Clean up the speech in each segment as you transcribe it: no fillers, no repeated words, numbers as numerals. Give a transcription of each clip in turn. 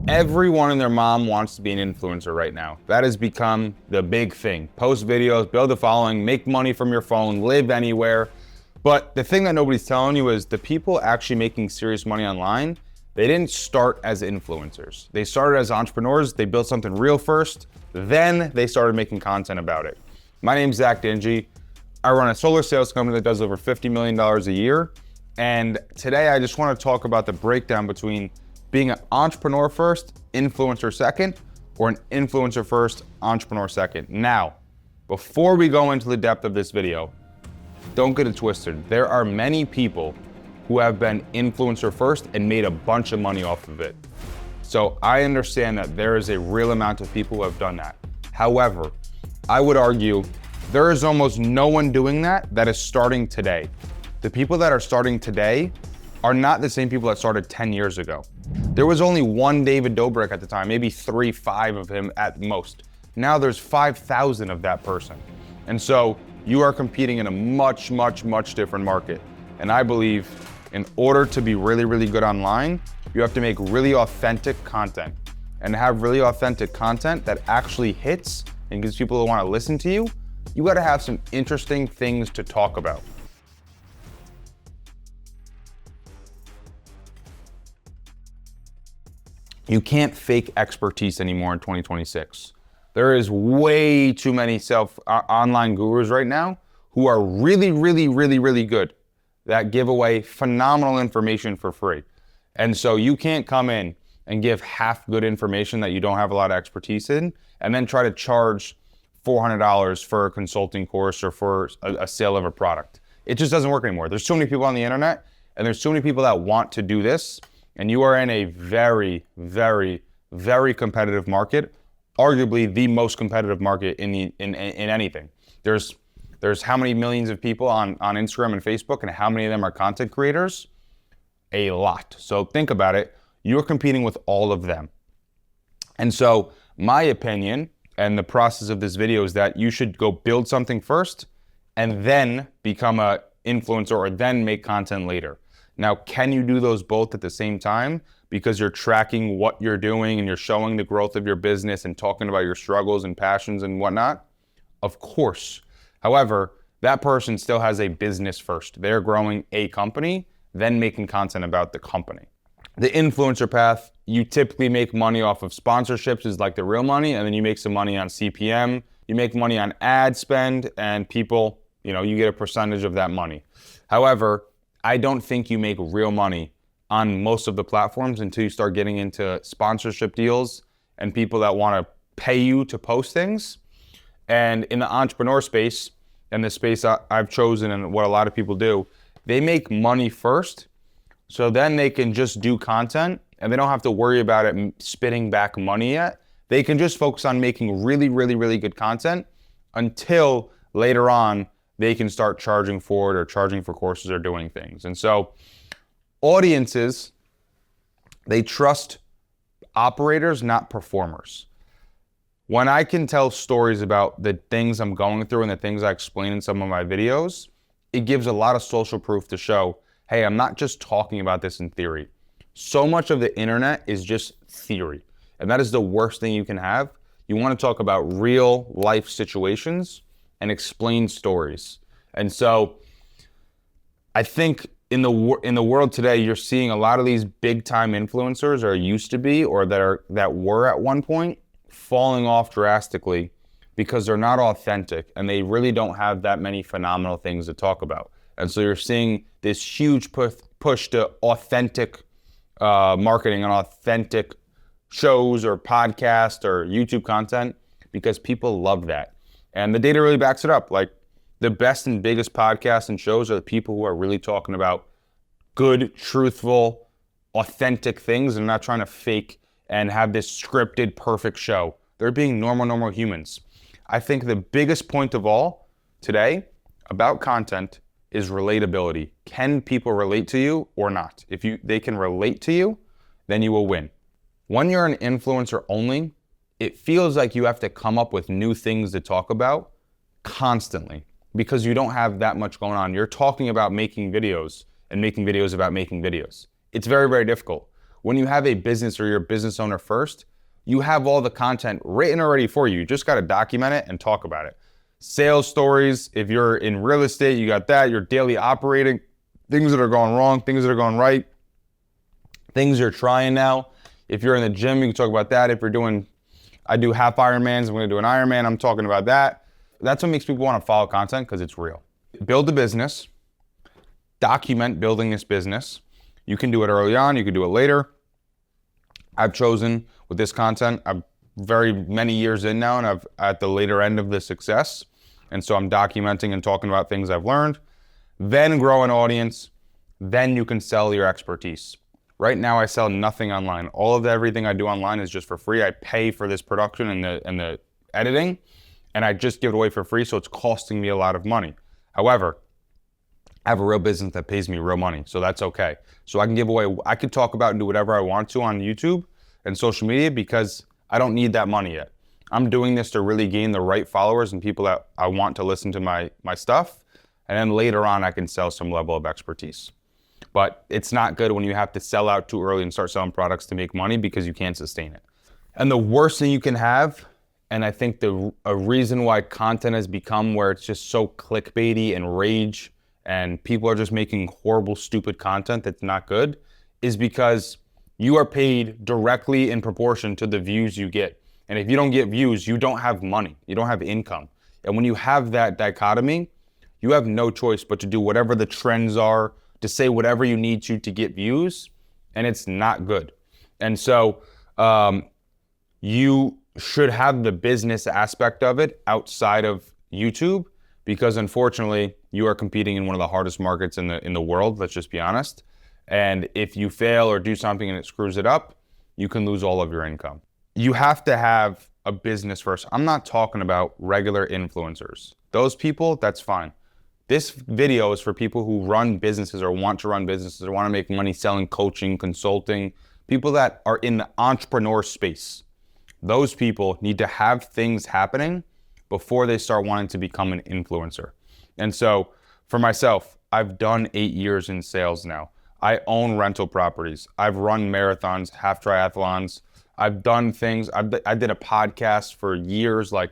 Everyone and their mom wants to be an influencer right now. That has become the big thing. Post videos, build a following, make money from your phone, live anywhere. But the thing that nobody's telling you is the people actually making serious money online, they didn't start as influencers. They started as entrepreneurs. They built something real first. Then they started making content about it. My name's Zach Dingy. I run a solar sales company that does over $50 million a year. And today I just want to talk about the breakdown between being an entrepreneur first, influencer second, or an influencer first, entrepreneur second. Now, before we go into the depth of this video, don't get it twisted. There are many people who have been influencer first and made a bunch of money off of it. So I understand that there is a real amount of people who have done that. However, I would argue there is almost no one doing that is starting today. The people that are starting today are not the same people that started 10 years ago. There was only one David Dobrik at the time, maybe 3, 5 of him at most. Now there's 5,000 of that person. And so you are competing in a much, much, much different market. And I believe in order to be really, really good online, you have to make really authentic content. And to have really authentic content that actually hits and gives people who want to listen to you, you gotta have some interesting things to talk about. You can't fake expertise anymore in 2026. There is way too many online gurus right now who are really, really, really, really good that give away phenomenal information for free. And so you can't come in and give half good information that you don't have a lot of expertise in and then try to charge $400 for a consulting course or for a sale of a product. It just doesn't work anymore. There's so many people on the internet and there's so many people that want to do this, and you are in a very, very, very competitive market, arguably the most competitive market in anything. There's how many millions of people on Instagram and Facebook, and how many of them are content creators? A lot. So think about it. You're competing with all of them. And so my opinion and the process of this video is that you should go build something first and then become an influencer or then make content later. Now, can you do those both at the same time because you're tracking what you're doing and you're showing the growth of your business and talking about your struggles and passions and whatnot? Of course. However, that person still has a business first. They're growing a company, then making content about the company. The influencer path, you typically make money off of sponsorships is like the real money, and then you make some money on CPM, you make money on ad spend, and people, you get a percentage of that money. However, I don't think you make real money on most of the platforms until you start getting into sponsorship deals and people that want to pay you to post things. And in the entrepreneur space, and the space I've chosen and what a lot of people do, they make money first, so then they can just do content and they don't have to worry about it spitting back money yet. They can just focus on making really, really, really good content until later on they can start charging for it or charging for courses or doing things. And so audiences, they trust operators, not performers. When I can tell stories about the things I'm going through and the things I explain in some of my videos, it gives a lot of social proof to show, hey, I'm not just talking about this in theory. So much of the internet is just theory. And that is the worst thing you can have. You want to talk about real life situations and explain stories. And so I think in the world today, you're seeing a lot of these big time influencers, or used to be, or that were at one point, falling off drastically because they're not authentic and they really don't have that many phenomenal things to talk about. And so you're seeing this huge push to authentic marketing and authentic shows or podcasts or YouTube content because people love that. And the data really backs it up. Like, the best and biggest podcasts and shows are the people who are really talking about good, truthful, authentic things and not trying to fake and have this scripted, perfect show. They're being normal humans. I think the biggest point of all today about content is relatability. Can people relate to you or not? If they can relate to you, then you will win. When you're an influencer only, it feels like you have to come up with new things to talk about constantly because you don't have that much going on. You're talking about making videos and making videos about making videos. It's very, very difficult. When you have a business or you're a business owner first, you have all the content written already for you. You just got to document it and talk about it. Sales stories, if you're in real estate, you got that, your daily operating, things that are going wrong, things that are going right, things you're trying now. If you're in the gym, you can talk about that. If you're doing, I do half Ironmans, I'm gonna do an Ironman, I'm talking about that. That's what makes people wanna follow content, because it's real. Build a business, document building this business. You can do it early on, you can do it later. I've chosen with this content, I'm very many years in now, and I'm at the later end of the success. And so I'm documenting and talking about things I've learned. Then grow an audience, then you can sell your expertise. Right now I sell nothing online. All of everything I do online is just for free. I pay for this production and the editing, and I just give it away for free, so it's costing me a lot of money. However, I have a real business that pays me real money, so that's okay. So I can give away, I can talk about and do whatever I want to on YouTube and social media, because I don't need that money yet. I'm doing this to really gain the right followers and people that I want to listen to my stuff. And then later on, I can sell some level of expertise. But it's not good when you have to sell out too early and start selling products to make money, because you can't sustain it. And the worst thing you can have, and I think a reason why content has become where it's just so clickbaity and rage, and people are just making horrible, stupid content that's not good, is because you are paid directly in proportion to the views you get. And if you don't get views, you don't have money, you don't have income. And when you have that dichotomy, you have no choice but to do whatever the trends are, to say whatever you need to get views, and it's not good. And so you should have the business aspect of it outside of YouTube, because unfortunately you are competing in one of the hardest markets in the world, let's just be honest. And if you fail or do something and it screws it up, you can lose all of your income. You have to have a business first. I'm not talking about regular influencers. Those people, that's fine. This video is for people who run businesses or want to run businesses or want to make money selling coaching, consulting, people that are in the entrepreneur space. Those people need to have things happening before they start wanting to become an influencer. And so for myself, I've done 8 years in sales now. I own rental properties. I've run marathons, half triathlons. I've done things. I did a podcast for years. Like,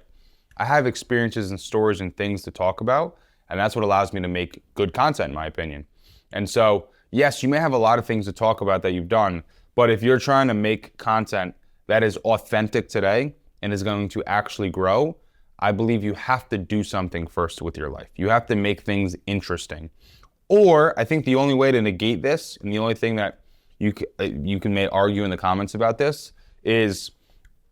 I have experiences and stories and things to talk about. And that's what allows me to make good content, in my opinion. And so, yes, you may have a lot of things to talk about that you've done, but if you're trying to make content that is authentic today and is going to actually grow, I believe you have to do something first with your life. You have to make things interesting. Or I think the only way to negate this, and the only thing that you can argue in the comments about this, is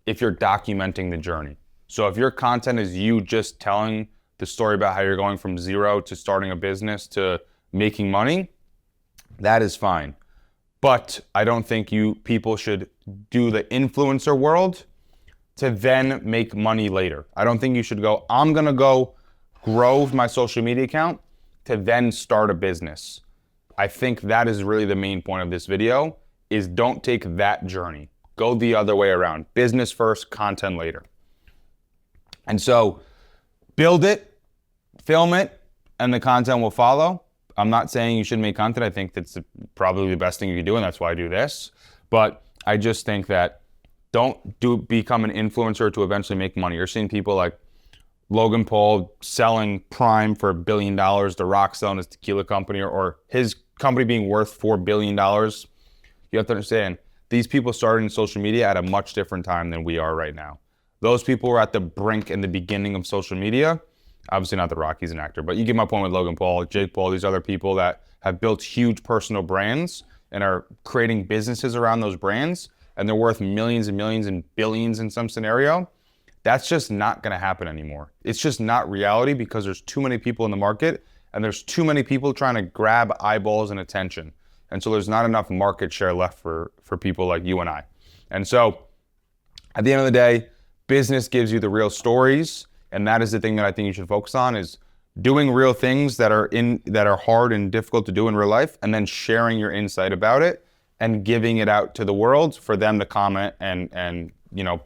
if you're documenting the journey. So if your content is you just telling the story about how you're going from zero to starting a business to making money, that is fine. But I don't think people should do the influencer world to then make money later. I don't think you should go, I'm gonna go grow my social media account to then start a business. I think that is really the main point of this video, is don't take that journey. Go the other way around. Business first, content later. And so build it, film it, and the content will follow. I'm not saying you shouldn't make content. I think that's probably the best thing you can do, and that's why I do this. But I just think that don't become an influencer to eventually make money. You're seeing people like Logan Paul selling Prime for $1 billion, The Rock selling his tequila company, or his company being worth $4 billion. You have to understand, these people started in social media at a much different time than we are right now. Those people were at the brink in the beginning of social media. Obviously not The Rock, he's an actor, but you get my point with Logan Paul, Jake Paul, these other people that have built huge personal brands and are creating businesses around those brands, and they're worth millions and millions and billions in some scenario. That's just not gonna happen anymore. It's just not reality, because there's too many people in the market and there's too many people trying to grab eyeballs and attention. And so there's not enough market share left for people like you and I. And so at the end of the day, business gives you the real stories. And that is the thing that I think you should focus on, is doing real things that are hard and difficult to do in real life, and then sharing your insight about it and giving it out to the world for them to comment and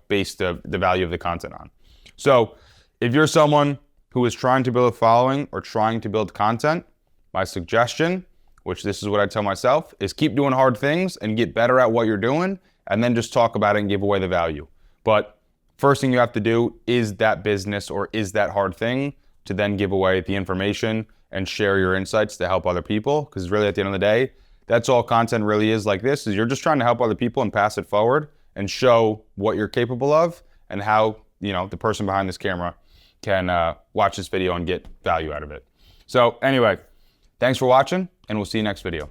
base the value of the content on. So if you're someone who is trying to build a following or trying to build content, my suggestion which this is what I tell myself, is keep doing hard things and get better at what you're doing, and then just talk about it and give away the value. But first thing you have to do is that business or is that hard thing to then give away the information and share your insights to help other people. Because really at the end of the day, that's all content really is like this, is you're just trying to help other people and pass it forward and show what you're capable of and how, you know, the person behind this camera can watch this video and get value out of it. So anyway, thanks for watching, and we'll see you next video.